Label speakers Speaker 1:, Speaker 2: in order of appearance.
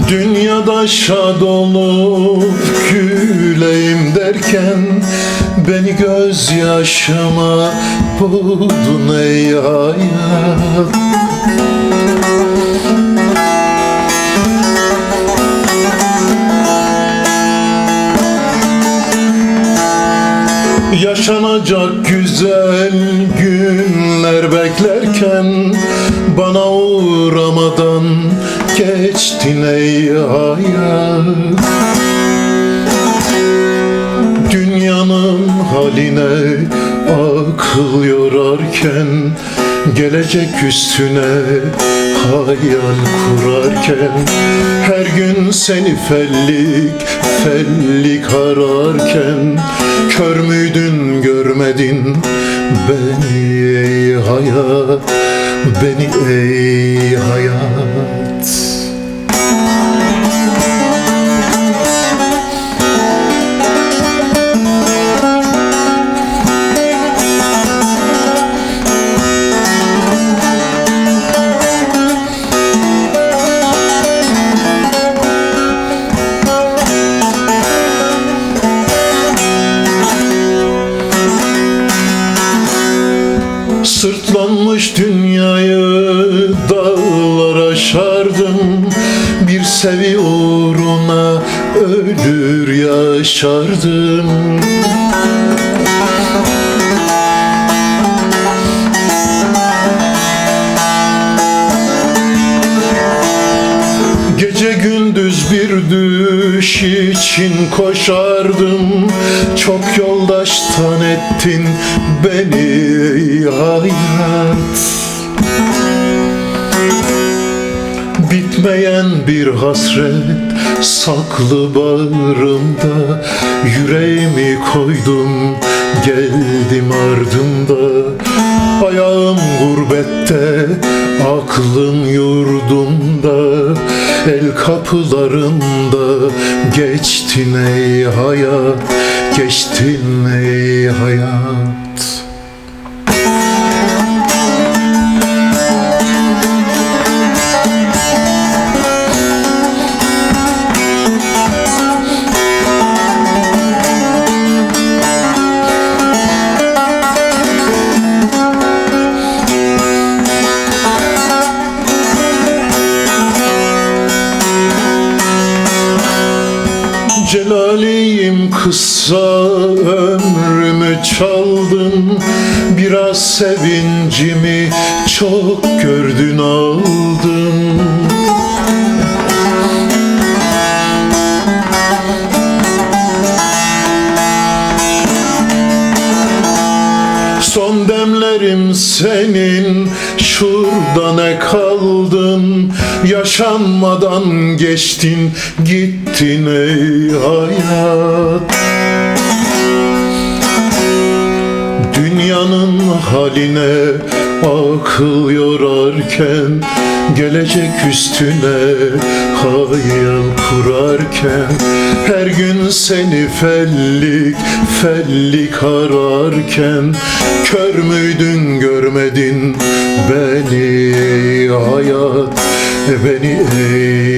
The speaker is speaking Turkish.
Speaker 1: Dünyadaşa dolu güleyim derken beni gözyaşıma boğdun ey hayat. Yaşanacak güzel günler beklerken bana uğramadan geçtin ey hayat. Dünyanın haline akıl yorarken, gelecek üstüne hayal kurarken, her gün seni fellik fellik ararken, kör müydün görmedin beni ey hayat, beni ey hayat. Sırtlanmış dünyayı dağlar aşardım, bir sevi uğruna ölür yaşardım. Gece gündüz bir düş için koşardım, çok yoldaştan ettin beni ey hayat. Bitmeyen bir hasret saklı bağrımda, yüreğimi koydum geldim ardında. Ayağım gurbette, aklım yurdumda, el kapılarında geçtin ey hayat, geçtin ey hayat. Celaliyim kısa ömrümü çaldın, biraz sevincimi çok gördün aldın. Son demlerim senin, şurada ne kaldın? Yaşanmadan geçtin gittin ey hayat. Dünyanın haline akıl yorarken, gelecek üstüne hayal kurarken, her gün seni fellik fellik ararken, kör müydün görmedin beni ey hayat, beni ey